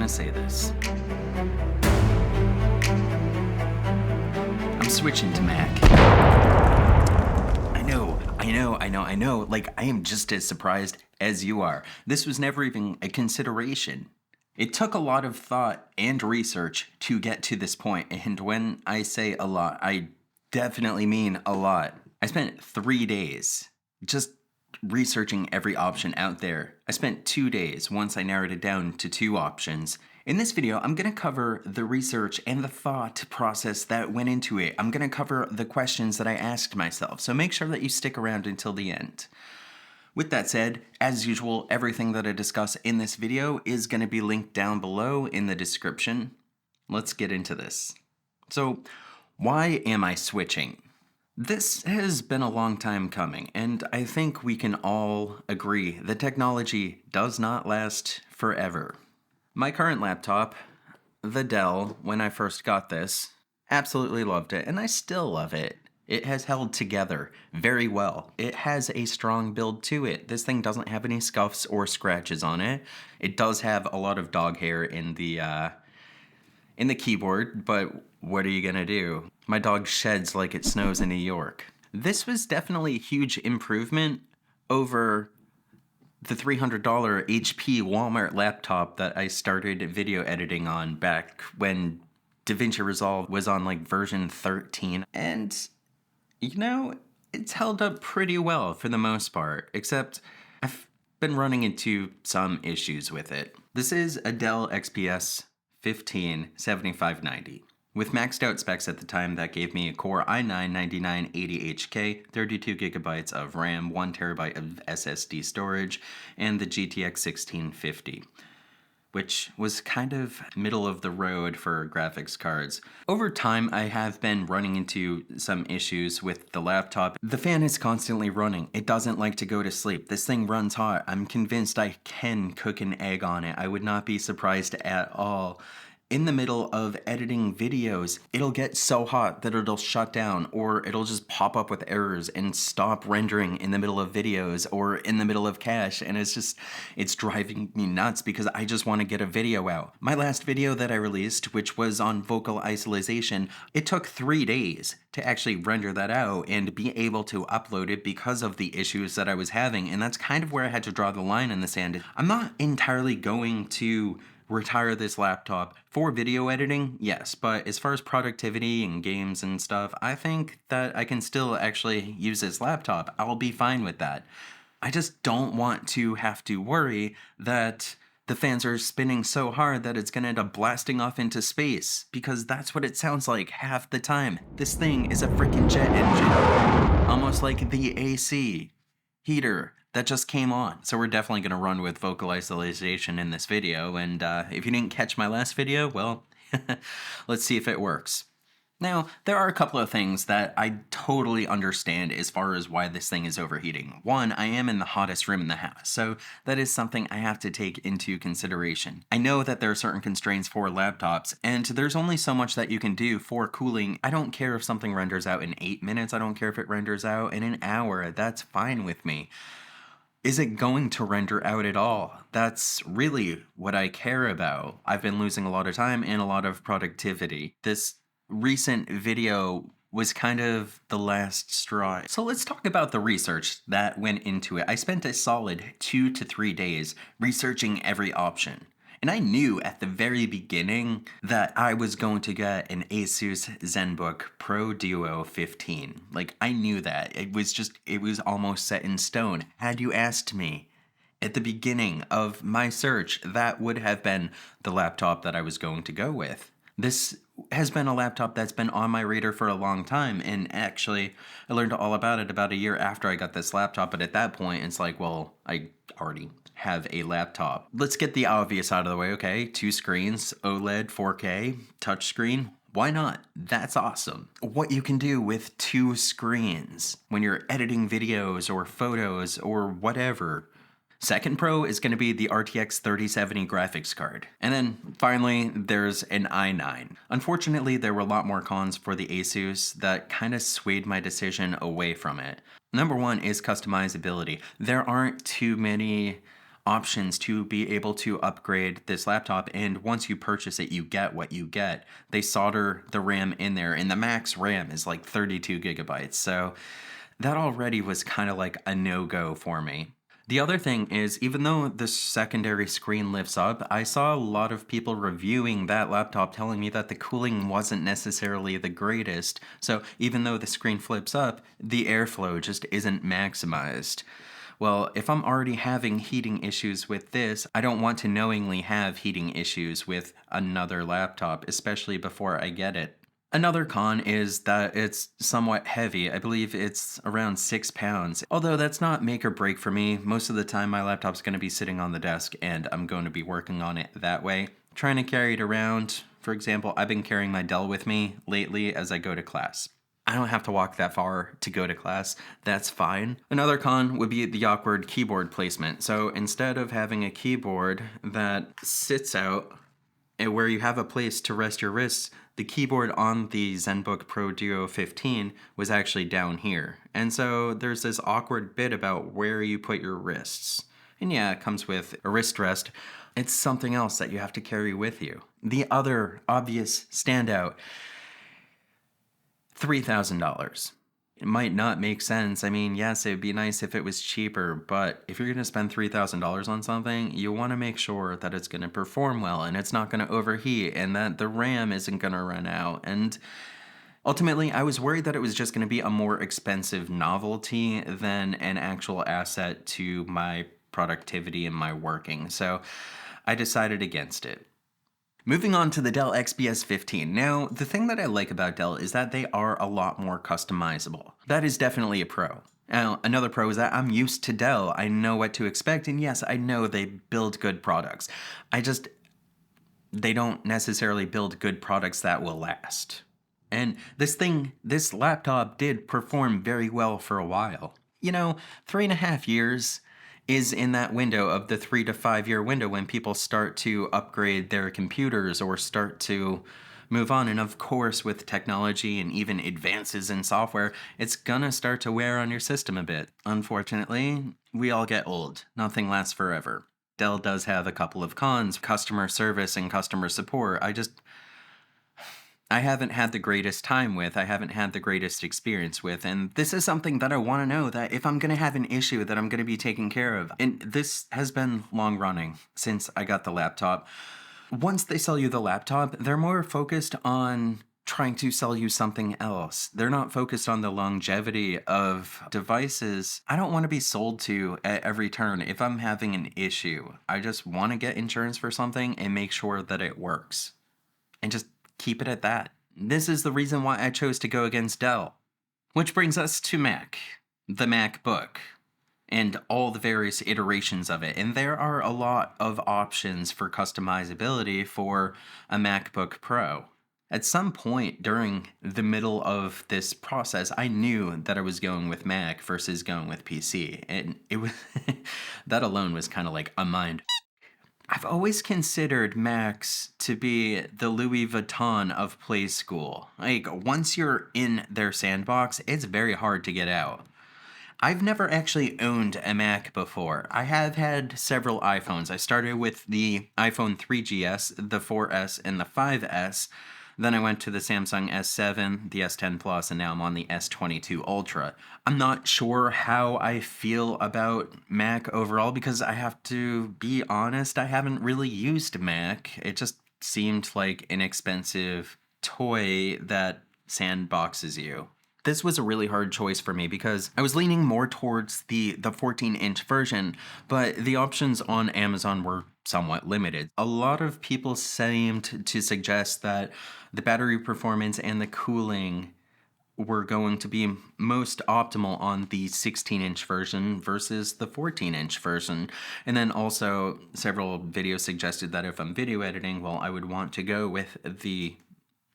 gonna say this. I'm switching to Mac. I know. Like, I am just as surprised as you are. This was never even a consideration. It took a lot of thought and research to get to this point, and when I say a lot, I definitely mean a lot. I spent 3 days just researching every option out there. I spent 2 days once I narrowed it down to 2 options. In this video, I'm going to cover the research and the thought process that went into it. I'm going to cover the questions that I asked myself, so make sure that you stick around until the end. With that said, as usual, everything that I discuss in this video is going to be linked down below in the description. Let's get into this. So, why am I switching? This has been a long time coming, and I think we can all agree that technology does not last forever. My current laptop, the Dell, when I first got this, absolutely loved it, and I still love it. It has held together very well. It has a strong build to it. This thing doesn't have any scuffs or scratches on it. It does have a lot of dog hair in the keyboard, but what are you gonna do? My dog sheds like it snows in New York. This was definitely a huge improvement over the $300 HP Walmart laptop that I started video editing on back when DaVinci Resolve was on like version 13. And, you know, it's held up pretty well for the most part, except I've been running into some issues with it. This is a Dell XPS 15-7590. With maxed out specs at the time, that gave me a Core i9-9980HK, 32 gigabytes of RAM, 1 terabyte of SSD storage, and the GTX 1650, which was kind of middle of the road for graphics cards. Over time, I have been running into some issues with the laptop. The fan is constantly running. It doesn't like to go to sleep. This thing runs hot. I'm convinced I can cook an egg on it. I would not be surprised at all. In the middle of editing videos, it'll get so hot that it'll shut down, or it'll just pop up with errors and stop rendering in the middle of videos or in the middle of cache, and it's driving me nuts because I just want to get a video out. My last video that I released, which was on vocal isolation, it took 3 days to actually render that out and be able to upload it because of the issues that I was having, and that's kind of where I had to draw the line in the sand. I'm not entirely going to retire this laptop for video editing, yes, but as far as productivity and games and stuff, I think that I can still actually use this laptop. I'll be fine with that. I just don't want to have to worry that the fans are spinning so hard that it's gonna end up blasting off into space, because that's what it sounds like half the time. This thing is a freaking jet engine, almost like the AC heater that just came on. So we're definitely going to run with vocal isolation in this video, and if you didn't catch my last video, well, let's see if it works. Now, there are a couple of things that I totally understand as far as why this thing is overheating. One, I am in the hottest room in the house, so that is something I have to take into consideration. I know that there are certain constraints for laptops, and there's only so much that you can do for cooling. I don't care if something renders out in 8 minutes, I don't care if it renders out in an hour, that's fine with me. Is it going to render out at all? That's really what I care about. I've been losing a lot of time and a lot of productivity. This recent video was kind of the last straw. So let's talk about the research that went into it. I spent a solid 2 to 3 days researching every option. And I knew at the very beginning that I was going to get an Asus ZenBook Pro Duo 15. Like, I knew that. It was almost set in stone. Had you asked me at the beginning of my search, that would have been the laptop that I was going to go with. This has been a laptop that's been on my radar for a long time, and actually, I learned all about it about a year after I got this laptop, but at that point, it's like, well, I already have a laptop. Let's get the obvious out of the way, okay? 2 screens, OLED, 4K, touchscreen. Why not? That's awesome. What you can do with 2 screens when you're editing videos or photos or whatever. Second pro is going to be the RTX 3070 graphics card. And then finally, there's an i9. Unfortunately, there were a lot more cons for the Asus that kind of swayed my decision away from it. Number one is customizability. There aren't too many options to be able to upgrade this laptop, and once you purchase it, you get what you get. They solder the RAM in there, and the max RAM is like 32 gigabytes, so that already was kind of like a no-go for me. The other thing is, even though the secondary screen lifts up, I saw a lot of people reviewing that laptop telling me that the cooling wasn't necessarily the greatest. So even though the screen flips up, the airflow just isn't maximized. Well, if I'm already having heating issues with this, I don't want to knowingly have heating issues with another laptop, especially before I get it. Another con is that it's somewhat heavy. I believe it's around 6 pounds. Although that's not make or break for me. Most of the time my laptop's going to be sitting on the desk and I'm going to be working on it that way. Trying to carry it around. For example, I've been carrying my Dell with me lately as I go to class. I don't have to walk that far to go to class. That's fine. Another con would be the awkward keyboard placement. So instead of having a keyboard that sits out and where you have a place to rest your wrists, the keyboard on the ZenBook Pro Duo 15 was actually down here. And so there's this awkward bit about where you put your wrists. And yeah, it comes with a wrist rest. It's something else that you have to carry with you. The other obvious standout, $3,000. It might not make sense. I mean, yes, it would be nice if it was cheaper, but if you're going to spend $3,000 on something, you want to make sure that it's going to perform well and it's not going to overheat and that the RAM isn't going to run out. And ultimately, I was worried that it was just going to be a more expensive novelty than an actual asset to my productivity and my working. So I decided against it. Moving on to the Dell XPS 15. Now, the thing that I like about Dell is that they are a lot more customizable. That is definitely a pro. Now, another pro is that I'm used to Dell. I know what to expect, and yes, I know they build good products. They don't necessarily build good products that will last. And this laptop did perform very well for a while. 3.5 years is in that window of the 3 to 5 year window when people start to upgrade their computers or start to move on. And of course, with technology and even advances in software, it's gonna start to wear on your system a bit. Unfortunately, we all get old. Nothing lasts forever. Dell does have a couple of cons, customer service and customer support. I haven't had the greatest time with, I haven't had the greatest experience with, and this is something that I want to know, that if I'm going to have an issue that I'm going to be taking care of. And this has been long running since I got the laptop. Once they sell you the laptop, they're more focused on trying to sell you something else. They're not focused on the longevity of devices. I don't want to be sold to at every turn if I'm having an issue. I just want to get insurance for something and make sure that it works. And just keep it at that. This is the reason why I chose to go against Dell. Which brings us to Mac, the MacBook, and all the various iterations of it. And there are a lot of options for customizability for a MacBook Pro. At some point during the middle of this process, I knew that I was going with Mac versus going with PC. And it was that alone was kind of like a mind. I've always considered Macs to be the Louis Vuitton of Play School. Like, once you're in their sandbox, it's very hard to get out. I've never actually owned a Mac before. I have had several iPhones. I started with the iPhone 3GS, the 4S, and the 5S. Then I went to the Samsung S7, the S10 Plus, and now I'm on the S22 Ultra. I'm not sure how I feel about Mac overall because I have to be honest, I haven't really used Mac. It just seemed like an expensive toy that sandboxes you. This was a really hard choice for me because I was leaning more towards the 14-inch version, but the options on Amazon were somewhat limited. A lot of people seemed to suggest that the battery performance and the cooling were going to be most optimal on the 16-inch version versus the 14-inch version. And then also several videos suggested that if I'm video editing, well, I would want to go with the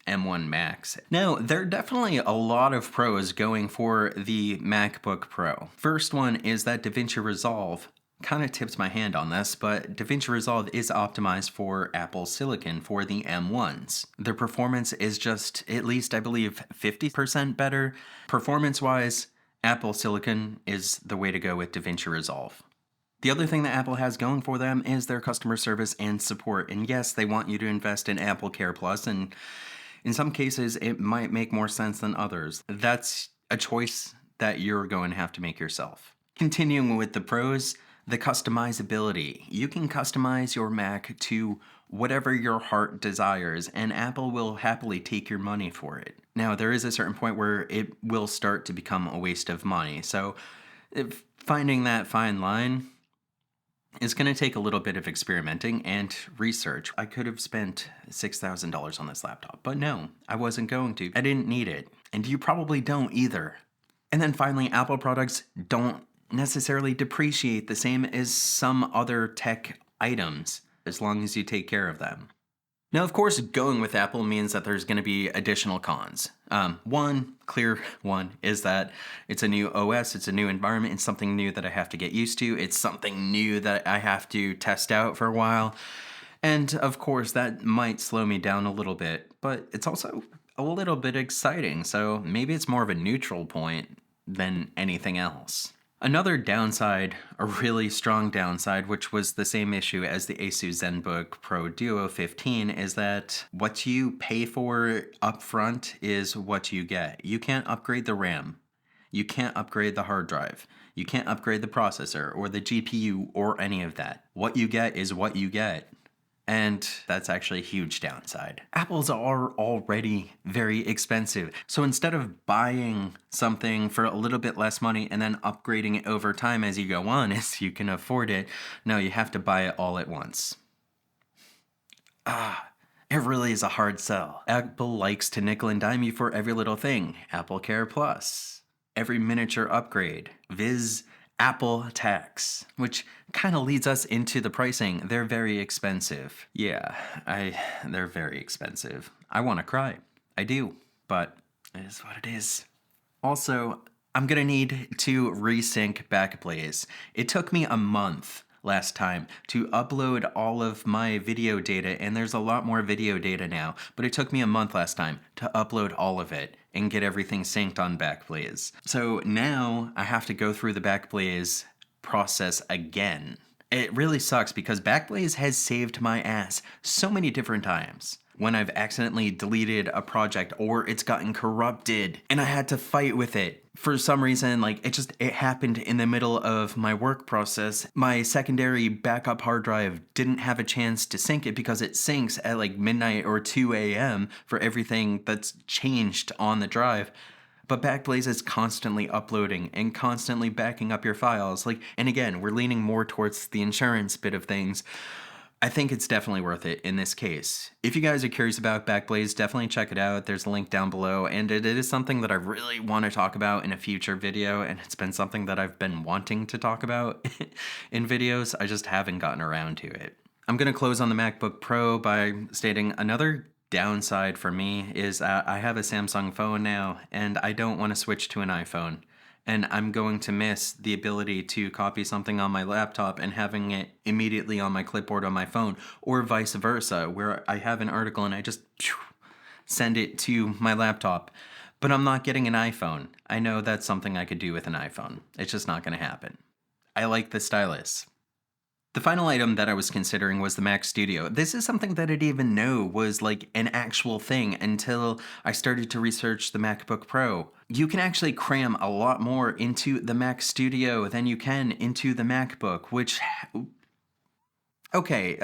M1 Max. Now, there are definitely a lot of pros going for the MacBook Pro. First one is that DaVinci Resolve kind of tips my hand on this, but DaVinci Resolve is optimized for Apple Silicon for the M1s. Their performance is just, at least I believe, 50% better. Performance-wise, Apple Silicon is the way to go with DaVinci Resolve. The other thing that Apple has going for them is their customer service and support. And yes, they want you to invest in Apple Care Plus, and in some cases, it might make more sense than others. That's a choice that you're going to have to make yourself. Continuing with the pros, the customizability. You can customize your Mac to whatever your heart desires, and Apple will happily take your money for it. Now, there is a certain point where it will start to become a waste of money. So, finding that fine line is going to take a little bit of experimenting and research. I could have spent $6,000 on this laptop, but no, I wasn't going to. I didn't need it, and you probably don't either. And then finally, Apple products don't necessarily depreciate the same as some other tech items, as long as you take care of them. Now, of course, going with Apple means that there's going to be additional cons. One clear one is that it's a new OS, it's a new environment, it's something new that I have to get used to, it's something new that I have to test out for a while. And of course, that might slow me down a little bit, but it's also a little bit exciting, so maybe it's more of a neutral point than anything else. Another downside, a really strong downside, which was the same issue as the Asus ZenBook Pro Duo 15, is that what you pay for upfront is what you get. You can't upgrade the RAM. You can't upgrade the hard drive. You can't upgrade the processor or the GPU or any of that. What you get is what you get. And that's actually a huge downside. Apples are already very expensive. So instead of buying something for a little bit less money and then upgrading it over time as you go on, as you can afford it, no, you have to buy it all at once. It really is a hard sell. Apple likes to nickel and dime you for every little thing. Apple Care Plus, every miniature upgrade, Viz Apple tax, which kind of leads us into the pricing. They're very expensive. Yeah, they're very expensive. I want to cry. I do, but it is what it is. Also, I'm gonna need to resync Backblaze. It took me a month last time to upload all of my video data, and there's a lot more video data now, but it took me a month last time to upload all of it and get everything synced on Backblaze. So now I have to go through the Backblaze process again. It really sucks because Backblaze has saved my ass so many different times. When I've accidentally deleted a project or it's gotten corrupted and I had to fight with it. For some reason, it happened in the middle of my work process. My secondary backup hard drive didn't have a chance to sync it because it syncs at midnight or 2 a.m. for everything that's changed on the drive. But Backblaze is constantly uploading and constantly backing up your files. And again, we're leaning more towards the insurance bit of things. I think it's definitely worth it in this case. If you guys are curious about Backblaze, definitely check it out. There's a link down below, and it is something that I really want to talk about in a future video, and it's been something that I've been wanting to talk about in videos. I just haven't gotten around to it. I'm going to close on the MacBook Pro by stating another downside for me is I have a Samsung phone now, and I don't want to switch to an iPhone. And I'm going to miss the ability to copy something on my laptop and having it immediately on my clipboard on my phone, or vice versa, where I have an article and I just send it to my laptop. But I'm not getting an iPhone. I know that's something I could do with an iPhone. It's just not going to happen. I like the stylus. The final item that I was considering was the Mac Studio. This is something that I didn't even know was an actual thing until I started to research the MacBook Pro. You can actually cram a lot more into the Mac Studio than you can into the MacBook, which, okay,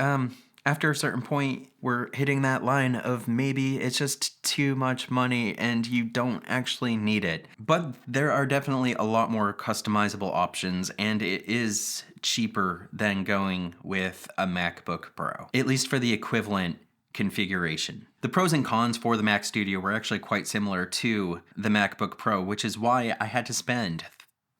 after a certain point, we're hitting that line of maybe it's just too much money and you don't actually need it. But there are definitely a lot more customizable options, and it is cheaper than going with a MacBook Pro, at least for the equivalent configuration. The pros and cons for the Mac Studio were actually quite similar to the MacBook Pro, which is why I had to spend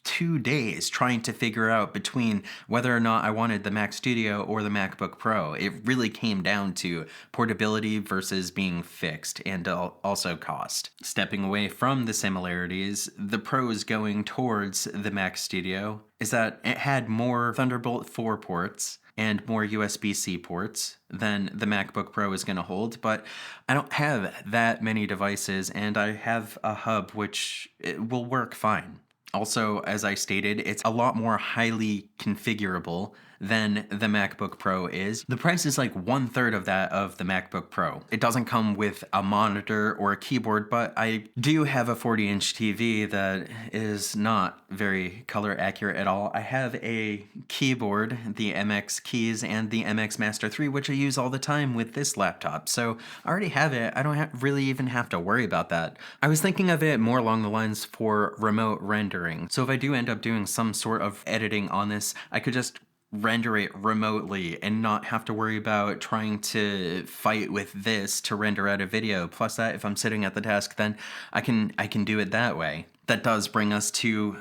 2 days trying to figure out between whether or not I wanted the Mac Studio or the MacBook Pro. It really came down to portability versus being fixed, and also cost. Stepping away from the similarities, the pros going towards the Mac Studio is that it had more Thunderbolt 4 ports and more USB-C ports than the MacBook Pro is going to hold, but I don't have that many devices, and I have a hub which will work fine. Also, as I stated, it's a lot more highly configurable than the MacBook Pro is. The price is like 1/3 of that of the MacBook Pro. It doesn't come with a monitor or a keyboard, but I do have a 40-inch TV that is not very color accurate at all. I have a keyboard, the MX keys, and the MX Master 3, which I use all the time with this laptop. So I already have it. I don't really even have to worry about that. I was thinking of it more along the lines for remote rendering. So if I do end up doing some sort of editing on this, I could just render it remotely and not have to worry about trying to fight with this to render out a video. Plus that if I'm sitting at the desk, then I can do it that way. That does bring us to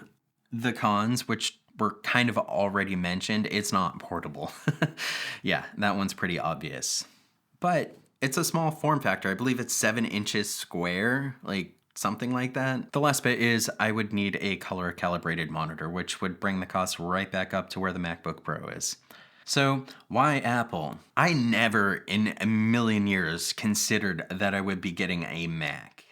the cons, which were kind of already mentioned. It's not portable. Yeah, that one's pretty obvious. But it's a small form factor. I believe it's 7 inches square, like something like that. The last bit is I would need a color calibrated monitor, which would bring the cost right back up to where the MacBook Pro is. So why Apple? I never in a million years considered that I would be getting a Mac.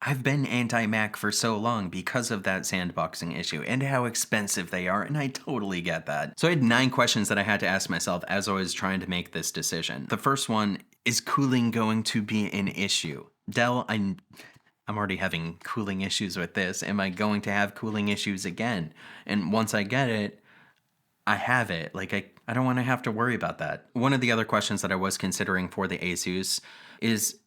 I've been anti-Mac for so long because of that sandboxing issue and how expensive they are, and I totally get that. So I had 9 questions that I had to ask myself as I was trying to make this decision. The first one, is cooling going to be an issue? Dell, I'm already having cooling issues with this. Am I going to have cooling issues again? And once I get it, I have it. Like, I don't want to have to worry about that. One of the other questions that I was considering for the Asus is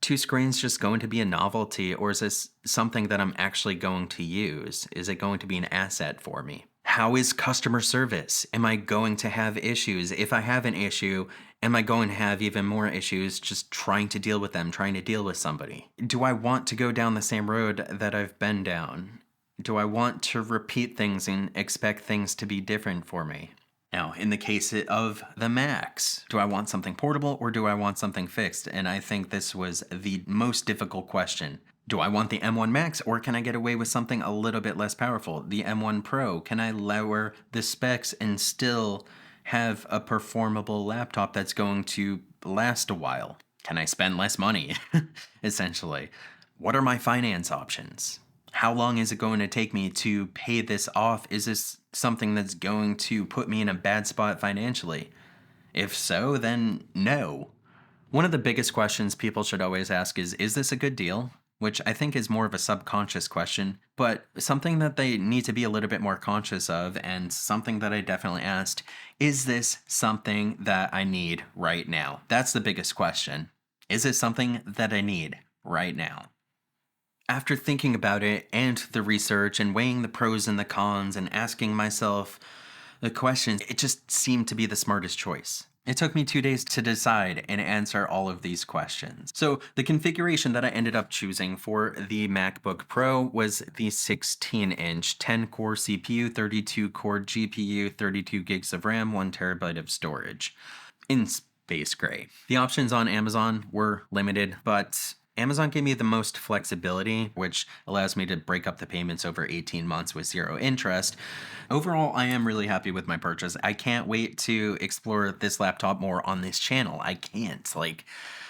2 screens just going to be a novelty, or is this something that I'm actually going to use? Is it going to be an asset for me? How is customer service? Am I going to have issues? If I have an issue, am I going to have even more issues just trying to deal with them, trying to deal with somebody? Do I want to go down the same road that I've been down? Do I want to repeat things and expect things to be different for me? Now, in the case of the Macs, do I want something portable or do I want something fixed? And I think this was the most difficult question. Do I want the M1 Max, or can I get away with something a little bit less powerful? The M1 Pro, can I lower the specs and still have a performable laptop that's going to last a while? Can I spend less money, essentially? What are my finance options? How long is it going to take me to pay this off? Is this something that's going to put me in a bad spot financially? If so, then no. One of the biggest questions people should always ask is this a good deal? Which I think is more of a subconscious question, but something that they need to be a little bit more conscious of, and something that I definitely asked, is this something that I need right now? That's the biggest question. Is it something that I need right now? After thinking about it and the research and weighing the pros and the cons and asking myself the questions, it just seemed to be the smartest choice. It took me 2 days to decide and answer all of these questions. So the configuration that I ended up choosing for the MacBook Pro was the 16-inch 10-core CPU, 32-core GPU, 32 gigs of RAM, 1 terabyte of storage in space gray. The options on Amazon were limited, but Amazon gave me the most flexibility, which allows me to break up the payments over 18 months with 0 interest. Overall, I am really happy with my purchase. I can't wait to explore this laptop more on this channel. I can't.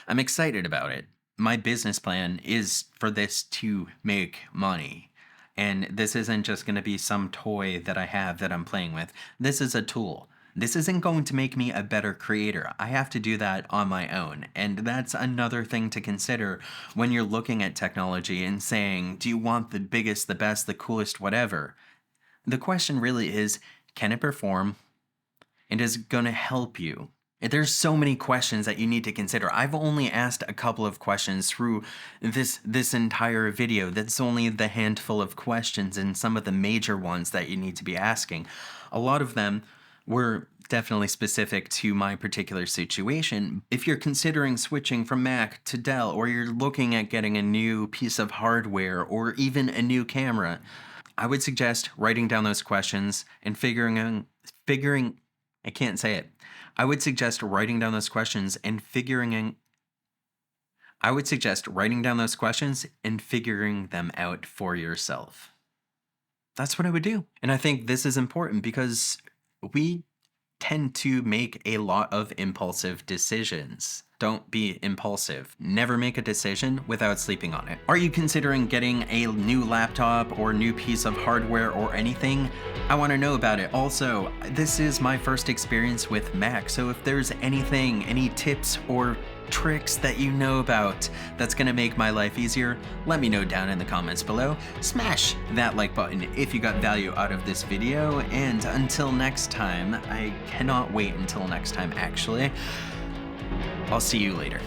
I'm excited about it. My business plan is for this to make money. And this isn't just going to be some toy that I have that I'm playing with. This is a tool. This isn't going to make me a better creator. I have to do that on my own. And that's another thing to consider when you're looking at technology and saying, do you want the biggest, the best, the coolest, whatever? The question really is, can it perform? And is it going to help you? There's so many questions that you need to consider. I've only asked a couple of questions through this entire video. That's only the handful of questions and some of the major ones that you need to be asking. A lot of them were definitely specific to my particular situation. If you're considering switching from Mac to Dell, or you're looking at getting a new piece of hardware or even a new camera, I would suggest writing down those questions and I can't say it. I would suggest writing down those questions and figuring them out for yourself. That's what I would do. And I think this is important because we tend to make a lot of impulsive decisions. Don't be impulsive. Never make a decision without sleeping on it. Are you considering getting a new laptop or new piece of hardware or anything? I want to know about it. Also, this is my first experience with Mac, so if there's anything, any tips or tricks that you know about that's gonna make my life easier, let me know down in the comments below. Smash that like button if you got value out of this video, and until next time, I cannot wait until next time actually, I'll see you later.